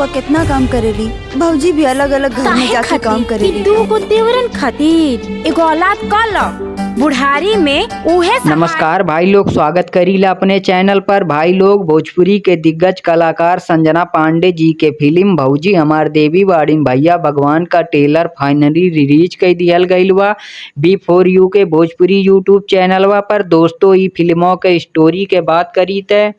रउआ कितना काम करेली। भौजी भी अलग अलग घर में जाके काम करेली। दू गो देवरन खातिर एगो औलाद कल बुढ़ारी में उहे। नमस्कार भाई लोग, स्वागत करीला अपने चैनल पर। भाई लोग, भोजपुरी के दिग्गज कलाकार संजना पांडे जी के फिल्म भौजी हमार देवी बाड़ी भैया भगवान का ट्रेलर फाइनली रिलीज कर दिहल गईल बा B4U के भोजपुरी यूट्यूब चैनलवा पर। दोस्तों, ई फिल्मों के स्टोरी के बात करी त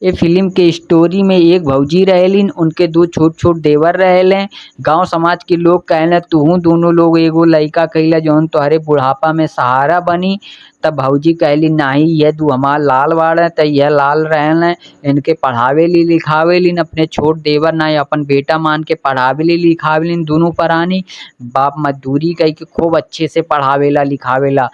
ये फिल्म के स्टोरी में एक भौजी रहेलिन, उनके दो छोट छोट देवर रहेले। गांव समाज के लोग कहले तुहू दोनों लोग एगो लइका कइला जौन तोहरे बुढ़ापा में सहारा बनी। तब भौजी कहली नाही, ये दू हमार लाल बाड़े त यह लाल रहेले, इनके पढ़ावेली लिखावेलिन। अपने छोट देवर ना अपन बेटा मान के पढ़ावेली लिखावेलिन। दोनों परानी बाप मजदूरी कई के खूब अच्छे से पढ़ावेला लिखावेला।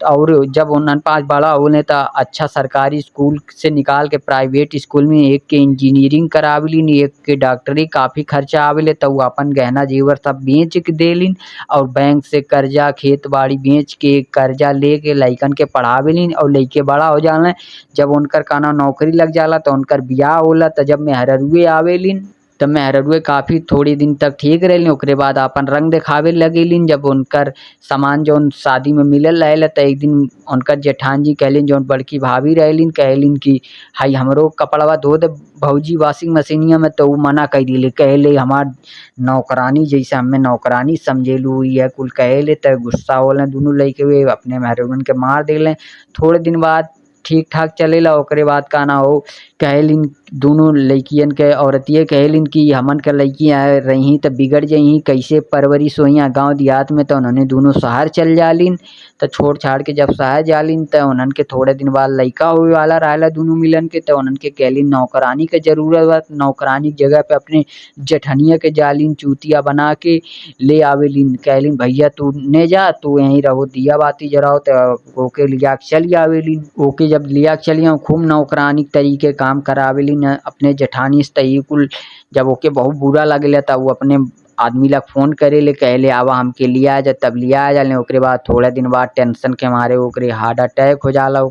और जब उन्हन पास बड़ा होले त अच्छा सरकारी स्कूल से निकाल के प्राइवेट स्कूल में एक के इंजीनियरिंग करावेलिन, एक के डॉक्टरी। काफ़ी खर्चा आवेले त उ अपन गहना जेवर सब बेच के देलिन और बैंक से कर्जा खेत बाड़ी बेच के कर्जा लेके लइकन के पढ़ावेलिन और लइके बड़ा हो जाले। जब उनकर काना नौकरी लग जाला त उनकर बियाह होला। त जब मेहररुए आवेलिन तब मेहररुए काफ़ी थोड़ी दिन तक ठीक रहेलिन, ओकरे बाद अपन रंग दिखावे लगेलिन। जब उनकर सामान जौन शादी में मिलल रहेला त एक दिन उनकर जेठान जी कहलिन, जौन बड़की भाभी रहेलिन, कहलिन कि हाई हमरो कपड़वा धो दे भौजी वॉशिंग मशीनिया में। तो उ मना कर दिले, कहले हमार नौकरानी जैसे हमें नौकरानी समझेलू यह कुल कहले। त गुस्सा होले दोनों लइके अपने मेहररुअन के मार देले। थोड़े दिन बाद ठीक ठाक चलेला। ओकरे बाद का ना हो कहलिन दोनों लइकियन के औरतिये कहलिन कि हमन के लइकियां रही त बिगड़ जही, कैसे परवरिश होइया गांव देहात में। तो उन्होंने दोनों शहर चल जालिन। त छोड़ छाड़ के जब शहर जालिन त उन्हन के थोड़े दिन बाद लइका होए वाला रहेला दोनों मिलन के। त उन्हन के कहलिन नौकरानी के जरूरत बा। नौकरानी की जगह पे अपने जेठनिया के जालिन चूतिया बना के ले आवेलिन। कहलिन भैया तू ने जा, तू यहीं रहो दिया बाती जराओ। त ओके लिया के चली आवेलिन। ओके जब लिया के चली खूब नौकरानी तरीके काम करावेलिन अपने जेठानी से। तई कुल जब ओके बहुत बुरा लगेला तब वो अपने आदमी ला फोन करेले, कहले आवा हमके लिया जा। तब लिया आ जाले। ओकरे बाद थोड़ा दिन बाद टेंशन के मारे ओकरे हार्ट अटैक हो जाला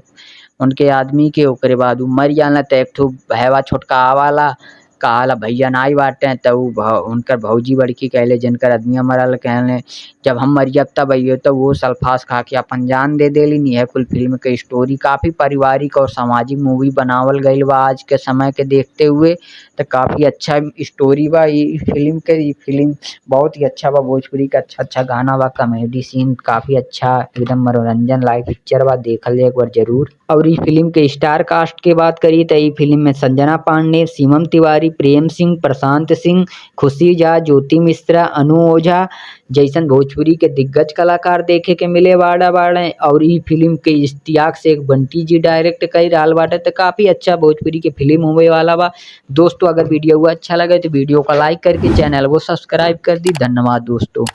उनके आदमी के। ओकरे बाद उ मर जाला। त एक ठो भैया छोटका आवाला कहाला भैया नाई बाटे। त उनकर भौजी बड़की कहले जिनकर आदमिया मरल कहले जब हम मरियब तब अइयो। तो वो सल्फास खा के अपन जान दे देलिन। यह कुल फिल्म के स्टोरी काफ़ी पारिवारिक और सामाजिक मूवी बनावल गईल बा आज के समय के देखते हुए। तो काफ़ी अच्छा स्टोरी बा ई फिल्म के। ई फिल्म बहुत ही अच्छा बा, भोजपुरी का अच्छा अच्छा गाना बा, कॉमेडी सीन काफ़ी अच्छा, एकदम मनोरंजन लायक पिक्चर बा, देखल जाए एक बार जरूर। और ई फिल्म के स्टार कास्ट के बात करी तो ई फिल्म में संजना पांडे, सीमम तिवारी, प्रेम सिंह, प्रशांत सिंह, खुशी झा, ज्योति मिश्रा, अनु ओझा जैसन भोजपुरी के दिग्गज कलाकार देखे के मिले बाड़े। और ई फिल्म के इश्तियाक शेख बंटी जी डायरेक्ट कई रहल बाटे। तो काफ़ी अच्छा भोजपुरी के फिल्म होवे वाला बा। दोस्तों, अगर वीडियो अच्छा लगे तो वीडियो को लाइक करके चैनल को सब्सक्राइब कर दी। धन्यवाद दोस्तों।